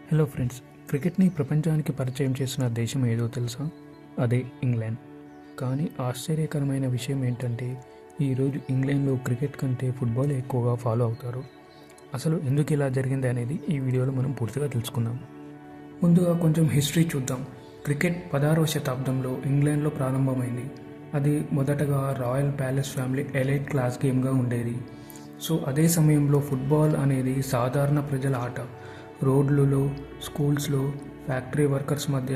Hello friends, క్రికెట్ని ప్రపంచానికి పరిచయం చేసిన దేశం ఏదో తెలుసా? అదే ఇంగ్లాండ్. కానీ ఆశ్చర్యకరమైన విషయం ఏంటంటే ఈరోజు ఇంగ్లాండ్లో క్రికెట్ కంటే ఫుట్బాల్ ఎక్కువగా ఫాలో అవుతారు. అసలు ఎందుకు ఇలా జరిగింది అనేది ఈ వీడియోలో మనం పూర్తిగా తెలుసుకుందాం. ముందుగా కొంచెం హిస్టరీ చూద్దాం. క్రికెట్ 16వ శతాబ్దంలో ఇంగ్లాండ్లో ప్రారంభమైంది. అది మొదటగా royal palace family elite class గేమ్గా ఉండేది. సో అదే సమయంలో ఫుట్బాల్ అనేది సాధారణ ప్రజల ఆట. రోడ్లలో, స్కూల్స్లో, ఫ్యాక్టరీ వర్కర్స్ మధ్య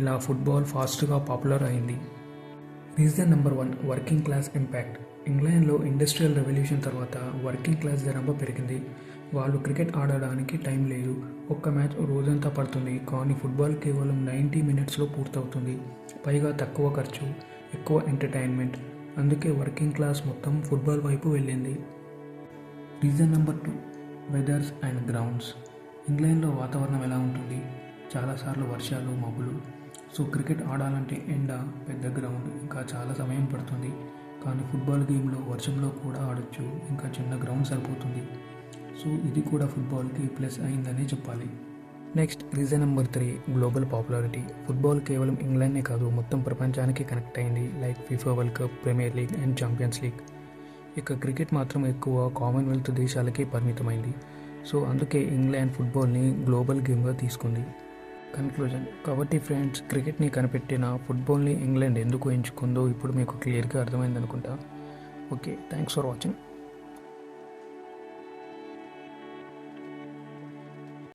ఇలా ఫుట్బాల్ ఫాస్ట్గా పాపులర్ అయింది. Reason number 1, working class impact. ఇంగ్లాండ్లో ఇండస్ట్రియల్ రెవల్యూషన్ తర్వాత వర్కింగ్ క్లాస్ జనాభా పెరిగింది. వాళ్ళు క్రికెట్ ఆడడానికి టైం లేదు. ఒక్క మ్యాచ్ రోజంతా పడుతుంది. కానీ ఫుట్బాల్ కేవలం 90 మినిట్స్లో పూర్తవుతుంది. పైగా తక్కువ ఖర్చు, ఎక్కువ ఎంటర్టైన్మెంట్. అందుకే వర్కింగ్ క్లాస్ మొత్తం ఫుట్బాల్ వైపు వెళ్ళింది. Reason number 2, weathers and grounds. ఇంగ్లాండ్లో వాతావరణం ఎలా ఉంటుంది? చాలాసార్లు వర్షాలు, మబ్బులు. సో క్రికెట్ ఆడాలంటే ఎండ, పెద్ద గ్రౌండ్, ఇంకా చాలా సమయం పడుతుంది. కానీ ఫుట్బాల్ గేమ్లో వర్షంలో కూడా ఆడొచ్చు, ఇంకా చిన్న గ్రౌండ్ సరిపోతుంది. సో ఇది కూడా ఫుట్బాల్కి ప్లస్ అయిందనే చెప్పాలి. Next reason number 3, global popularity. Football కేవలం ఇంగ్లాండ్నే కాదు, మొత్తం ప్రపంచానికి కనెక్ట్ అయింది. Like FIFA world cup, premier league and champions league. ఇక క్రికెట్ మాత్రం ఎక్కువ కామన్వెల్త్ దేశాలకే పరిమితమైంది. సో అందుకే ఇంగ్లాండ్ ఫుట్బాల్ని గ్లోబల్ గేమ్గా తీసుకుంది. కన్క్లూజన్. కాబట్టి ఫ్రెండ్స్, క్రికెట్ని కనిపెట్టిన ఫుట్బాల్ని ఇంగ్లాండ్ ఎందుకు ఎంచుకుందో ఇప్పుడు మీకు క్లియర్గా అర్థమైంది అనుకుంటా. Okay, thanks for watching.